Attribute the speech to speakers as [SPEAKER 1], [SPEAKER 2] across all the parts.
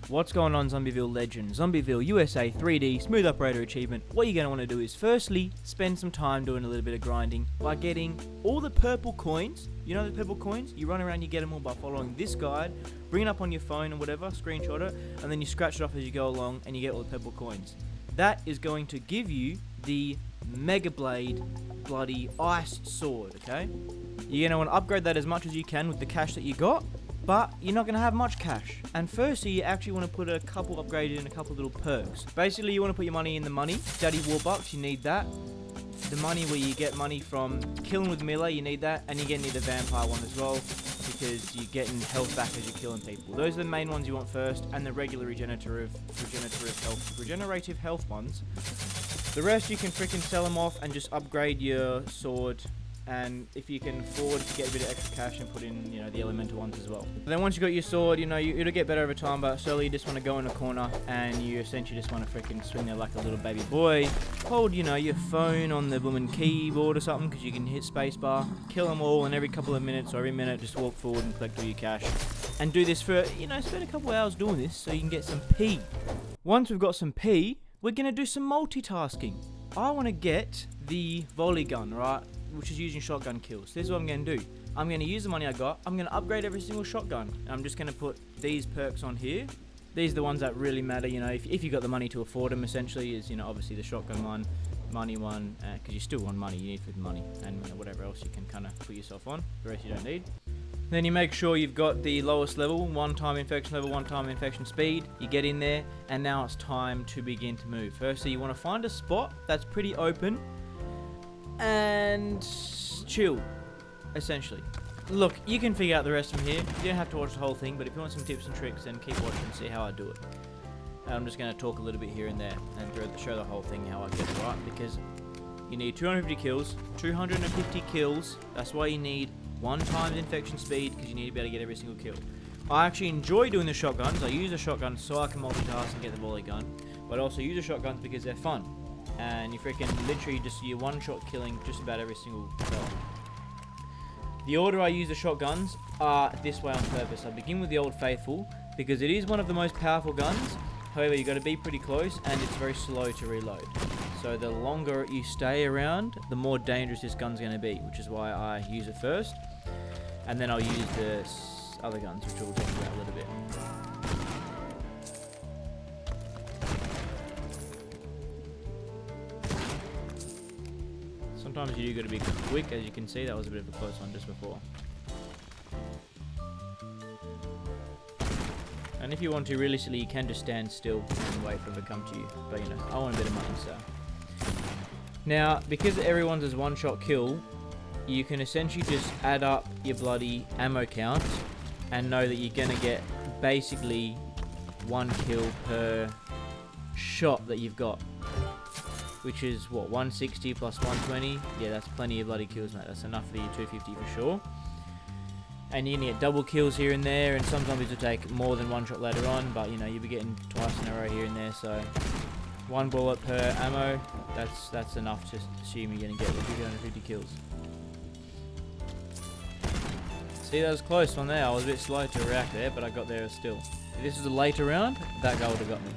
[SPEAKER 1] What's going on, Zombieville legend? Zombieville USA 3D Smooth Operator Achievement. What you're going to want to do is firstly spend some time doing a little bit of grinding by getting all the purple coins. You know the purple coins? You run around, you get them all by following this guide, bring it up on your phone or whatever, screenshot it, and then you scratch it off as you go along and you get all the purple coins. That is going to give you the Mega Blade bloody ice sword, okay? You're going to want to upgrade that as much as you can with the cash that you got. But you're not going to have much cash. And firstly, you actually want to put a couple upgraded and a couple little perks. Basically, you want to put your money in the money. Daddy Warbucks, you need that. The money where you get money from killing with melee, you need that. And you're going to need the vampire one as well, because you're getting health back as you're killing people. Those are the main ones you want first, and the regular regenerative health ones. The rest you can freaking sell them off and just upgrade your sword. And if you can afford to get a bit of extra cash and put in, the elemental ones as well. Then once you got your sword, it'll get better over time, but slowly you just want to go in a corner and you essentially just want to freaking swing there like a little baby boy. Hold, your phone on the blooming keyboard or something, because you can hit spacebar. Kill them all, and every couple of minutes or every minute just walk forward and collect all your cash. And do this for, spend a couple of hours doing this so you can get some P. Once we've got some P, we're going to do some multitasking. I want to get the volley gun, right? Which is using shotgun kills. This is what I'm going to do. I'm going to use the money I got. I'm going to upgrade every single shotgun. And I'm just going to put these perks on here. These are the ones that really matter, if you got the money to afford them, essentially, is, obviously the shotgun one, money one, because you still want money. You need for the money and whatever else you can kind of put yourself on. The rest you don't need. Then you make sure you've got the lowest level, 1 time infection level, 1 time infection speed. You get in there, and now it's time to begin to move. Firstly, you want to find a spot that's pretty open and chill, essentially. Look, you can figure out the rest from here. You don't have to watch the whole thing, but if you want some tips and tricks, then keep watching and see how I do it. And I'm just going to talk a little bit here and there and show the whole thing how I get it right, because you need 250 kills, 250 kills. That's why you need 1 times infection speed, because you need to be able to get every single kill. I actually enjoy doing the shotguns. I use the shotguns so I can multitask and get the volley gun, but I also use the shotguns because they're fun. And you freaking literally you're one-shot killing just about every single shot. The order I use the shotguns are this way on purpose. I begin with the Old Faithful because it is one of the most powerful guns. However, you got to be pretty close and it's very slow to reload. So the longer you stay around, the more dangerous this gun's going to be, which is why I use it first. And then I'll use the other guns, which we'll talk about a little bit. Sometimes you do got to be quick, as you can see. That was a bit of a close one just before. And if you want to, realistically, you can just stand still and wait for them to come to you. But I want a bit of money, so. Now, because everyone's is one-shot kill, you can essentially just add up your bloody ammo count and know that you're going to get basically 1 kill per shot that you've got. Which is, 160 plus 120? Yeah, that's plenty of bloody kills, mate. That's enough for your 250 for sure. And you're going to get double kills here and there, and some zombies will take more than 1 shot later on, but, you'll be getting twice in a row here and there, so 1 bullet per ammo, that's enough to assume you're going to get 250 kills. See, that was close one there. I was a bit slow to react there, but I got there still. If this was a later round, that guy would have got me.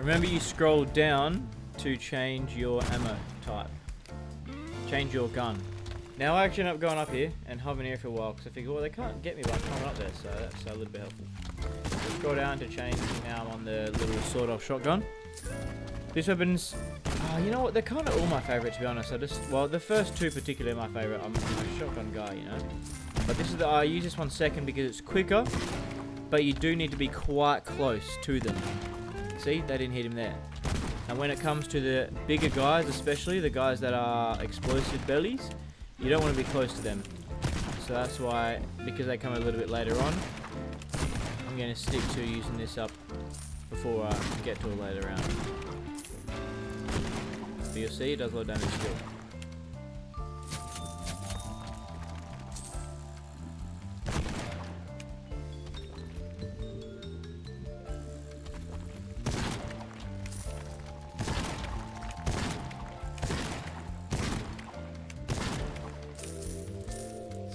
[SPEAKER 1] Remember, you scroll down to change your ammo type. Change your gun. Now I actually end up going up here and hovering here for a while because I figure, well, they can't get me by coming up there, so that's a little bit helpful. So scroll down to change. Now I'm on the little sawed-off shotgun. This weapon's, you know what? They're kind of all my favourite, to be honest. Well, the first two particularly are my favourite. I'm a shotgun guy, you know. But this is I use this one second because it's quicker, but you do need to be quite close to them. See, they didn't hit him there. And when it comes to the bigger guys, especially the guys that are explosive bellies, you don't want to be close to them. So that's why, because they come a little bit later on, I'm going to stick to using this up before I get to a later round. But you'll see it does a lot of damage still.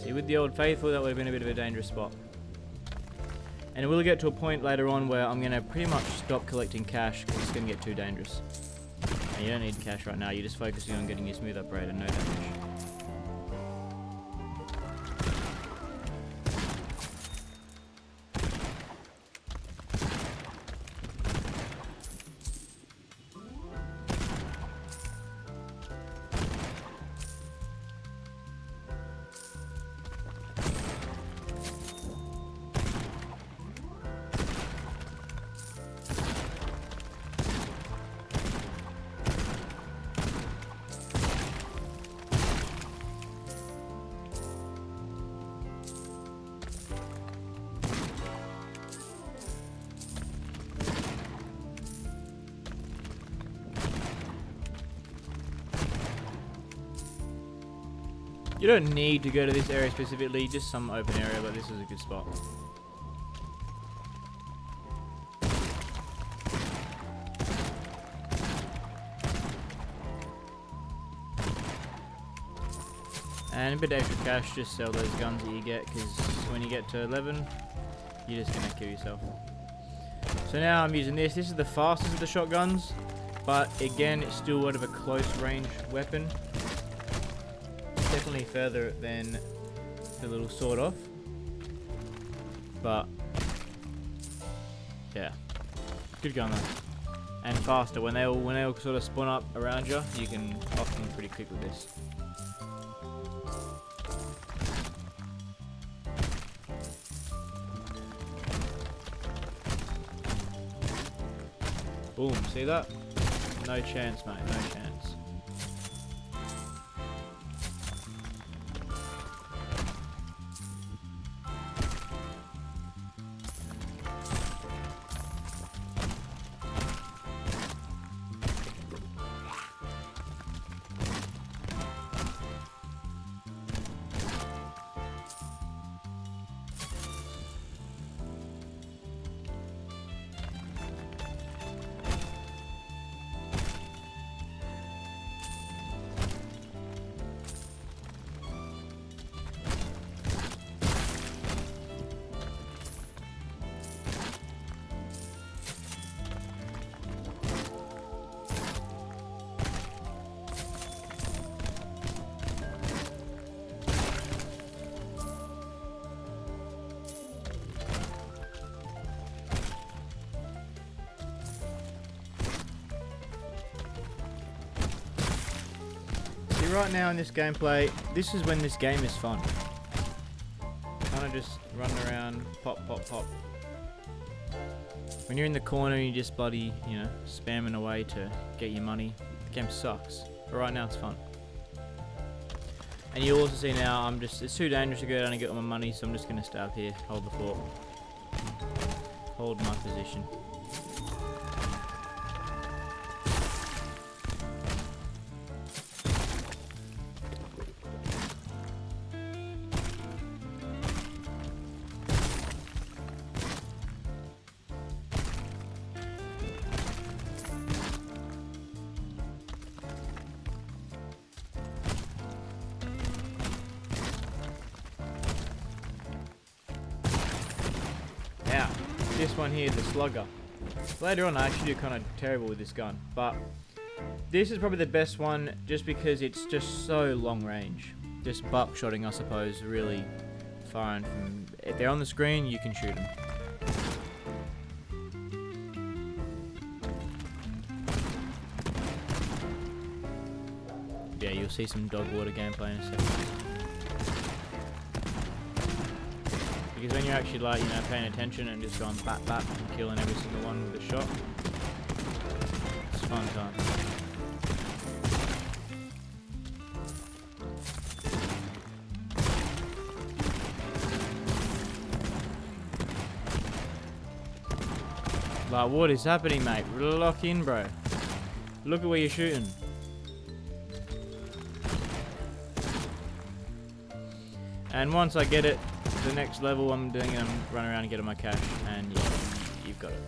[SPEAKER 1] See, with the Old Faithful, that would have been a bit of a dangerous spot. And it will get to a point later on where I'm going to pretty much stop collecting cash because it's going to get too dangerous. And you don't need cash right now, you're just focusing on getting your smooth upgrade and no damage. You don't need to go to this area specifically, just some open area, but this is a good spot. And a bit of extra cash, just sell those guns that you get, because when you get to 11, you're just going to kill yourself. So now I'm using this. This is the fastest of the shotguns, but again, it's still sort of a close range weapon. Definitely further than the little sawed off, but yeah, good gun though, and faster. When they all sort of spawn up around you, you can off them pretty quick with this. Boom! See that? No chance, mate. No chance. Right now in this gameplay, this is when this game is fun. Kind of just run around, pop, pop, pop. When you're in the corner, you just bloody, you know, spamming away to get your money. The game sucks, but right now it's fun. And you'll also see now, it's too dangerous to go down and get all my money, so I'm just gonna stay up here, hold the fort, hold my position. This one here, the slugger. Later on, I actually do kind of terrible with this gun, but this is probably the best one just because it's just so long range. Just buckshotting, I suppose, really far. And from, if they're on the screen, you can shoot them. Yeah, you'll see some dog water gameplay in a second. Because when you're actually like, you know, paying attention and just going bat bat and killing every single one with a shot, it's fun time. Like, what is happening, mate? Lock in, bro. Look at where you're shooting. And once I get it to the next level, I'm run around and getting my cash, and yeah, you've got it.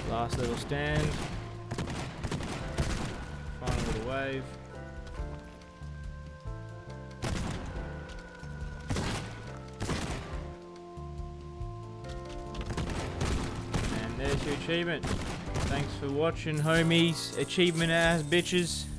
[SPEAKER 1] Last little stand. Final little wave. And there's your achievement. Thanks for watching, homies. Achievement ass bitches.